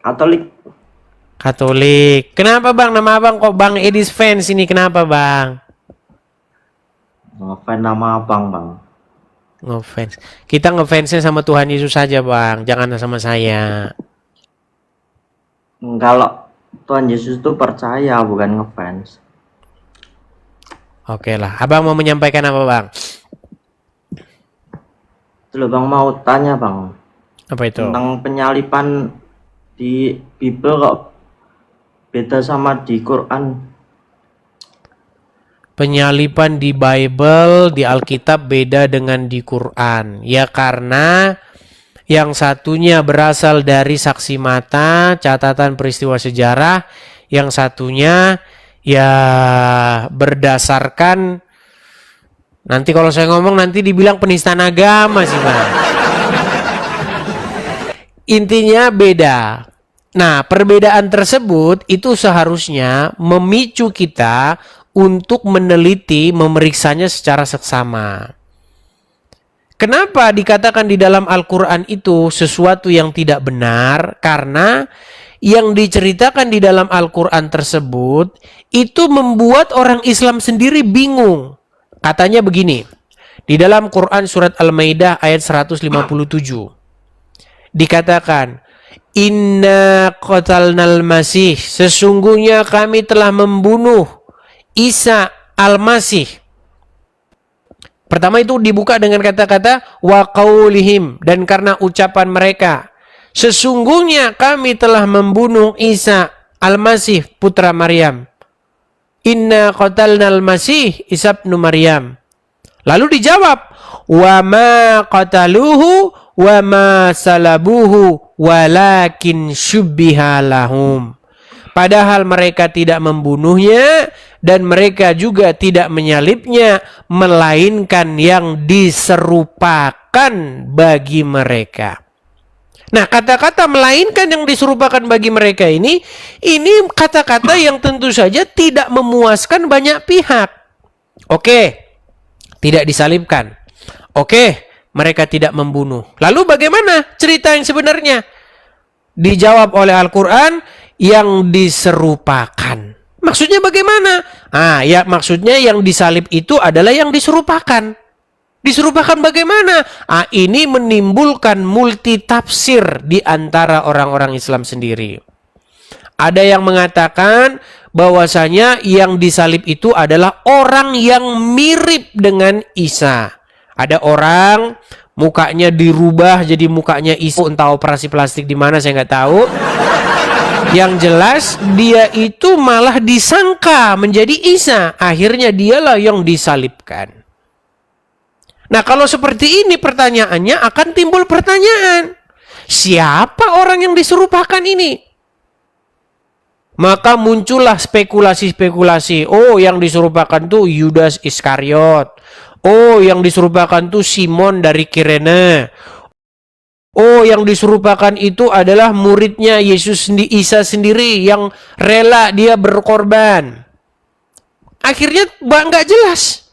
Katolik. Katolik. Kenapa bang? Nama abang kok Bang Edis fans ini? Kenapa bang? Ngefans nama abang bang. Ngefans. Kita ngefansnya sama Tuhan Yesus saja bang. Jangan sama saya. Kalau Tuhan Yesus tuh percaya bukan ngefans. Oke lah. Abang mau menyampaikan apa bang? Itu loh bang, mau tanya bang Apa itu? tentang penyalipan di Bible kok beda sama di Quran. Penyalipan di Bible, di Alkitab beda dengan di Quran. Ya karena yang satunya berasal dari saksi mata, catatan peristiwa sejarah. Yang satunya ya berdasarkan, nanti kalau saya ngomong nanti dibilang penistaan agama sih bang. Intinya beda. Nah, perbedaan tersebut itu seharusnya memicu kita untuk meneliti, memeriksanya secara seksama. Kenapa dikatakan di dalam Al-Quran itu sesuatu yang tidak benar? Karena yang diceritakan di dalam Al-Quran tersebut itu membuat orang Islam sendiri bingung. Katanya begini, di dalam Quran surat Al-Maidah ayat 157 dikatakan, Inna qatalnal masih, sesungguhnya kami telah membunuh Isa al-Masih. Pertama itu dibuka dengan kata-kata wa qaulihim, dan karena ucapan mereka, sesungguhnya kami telah membunuh Isa al-Masih putra Maryam. Inna qatalnal masih Isa ibnu Maryam. Lalu dijawab, wa ma qataluhu wa ma salabuhu walakin syubbiha lahum. Padahal mereka tidak membunuhnya dan mereka juga tidak menyalibnya, melainkan yang diserupakan bagi mereka. Nah, kata-kata melainkan yang diserupakan bagi mereka ini kata-kata yang tentu saja tidak memuaskan banyak pihak. Oke, tidak disalibkan. Oke, mereka tidak membunuh. Lalu bagaimana cerita yang sebenarnya? Dijawab oleh Al-Quran, yang diserupakan. Maksudnya bagaimana? Ya maksudnya yang disalib itu adalah yang diserupakan. Diserupakan bagaimana? Ini menimbulkan multi tafsir di antara orang-orang Islam sendiri. Ada yang mengatakan bahwasanya yang disalib itu adalah orang yang mirip dengan Isa. Ada orang mukanya dirubah jadi mukanya Isa, entah operasi plastik di mana saya nggak tahu. Yang jelas dia itu malah disangka menjadi Isa. Akhirnya dialah yang disalibkan. Nah, kalau seperti ini pertanyaannya akan timbul pertanyaan. Siapa orang yang diserupakan ini? Maka muncullah spekulasi-spekulasi. Oh, yang diserupakan tuh Yudas Iskariot. Oh, yang diserupakan tuh Simon dari Kirene. Oh, yang diserupakan itu adalah muridnya Yesus Isa sendiri yang rela dia berkorban. Akhirnya nggak jelas.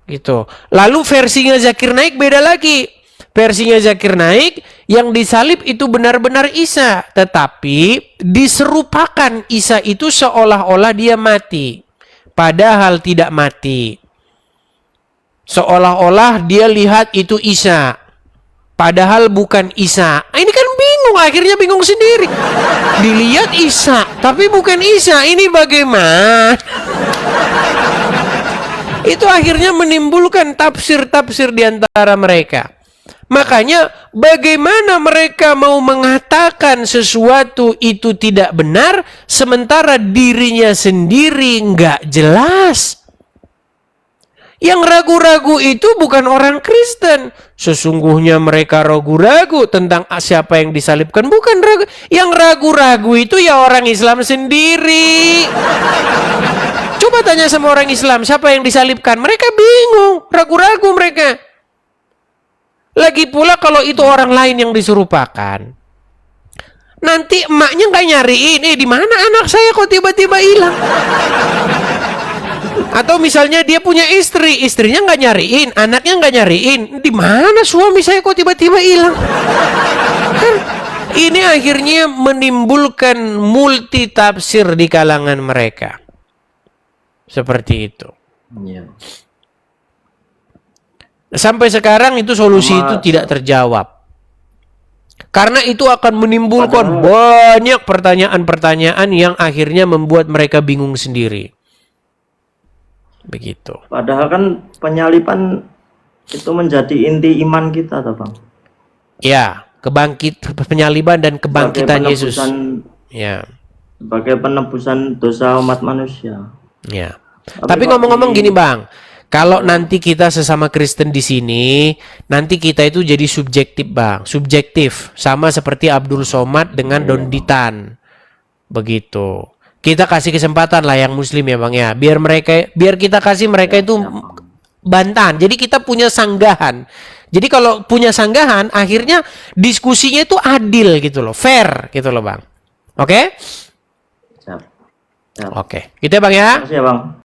Gitu. Lalu versinya Zakir Naik beda lagi. Versinya Zakir Naik yang disalib itu benar-benar Isa, tetapi diserupakan Isa itu seolah-olah dia mati, padahal tidak mati. Seolah-olah dia lihat itu Isa, padahal bukan Isa. Ini kan bingung, akhirnya bingung sendiri. Dilihat Isa, tapi bukan Isa. Ini bagaimana? Itu akhirnya menimbulkan tafsir-tafsir di antara mereka. Makanya bagaimana mereka mau mengatakan sesuatu itu tidak benar sementara dirinya sendiri nggak jelas. Yang ragu-ragu itu bukan orang Kristen. Sesungguhnya mereka ragu-ragu tentang siapa yang disalibkan. Bukan ragu. Yang ragu-ragu itu ya orang Islam sendiri. Coba tanya sama orang Islam, siapa yang disalibkan? Mereka bingung, ragu-ragu mereka. Lagi pula kalau itu orang lain yang diserupakan, nanti emaknya nggak nyariin, di mana anak saya kok tiba-tiba hilang? Atau misalnya dia punya istri, istrinya nggak nyariin, anaknya nggak nyariin, di mana suami saya kok tiba-tiba hilang? Kan Ini akhirnya menimbulkan multi tafsir di kalangan mereka. Seperti itu. Iya. Sampai sekarang itu solusi itu tidak terjawab. Karena itu akan menimbulkan banyak pertanyaan-pertanyaan yang akhirnya membuat mereka bingung sendiri. Begitu. Padahal kan penyalipan itu menjadi inti iman kita, toh Bang. Ya, penyaliban dan kebangkitan Yesus. Ya. Sebagai penebusan dosa umat manusia. Ya. Tapi ngomong-ngomong gini Bang, kalau nanti kita sesama Kristen di sini, nanti kita itu jadi subjektif Bang, subjektif, sama seperti Abdul Somad dengan Don Ditan, begitu. Kita kasih kesempatan lah yang Muslim ya Bang ya, biar kita kasih mereka itu bantahan. Jadi kita punya sanggahan. Jadi kalau punya sanggahan, akhirnya diskusinya itu adil gitu loh, fair gitu loh Bang. Oke? Siap. Siap. Oke, gitu ya Bang ya. Terima kasih ya Bang.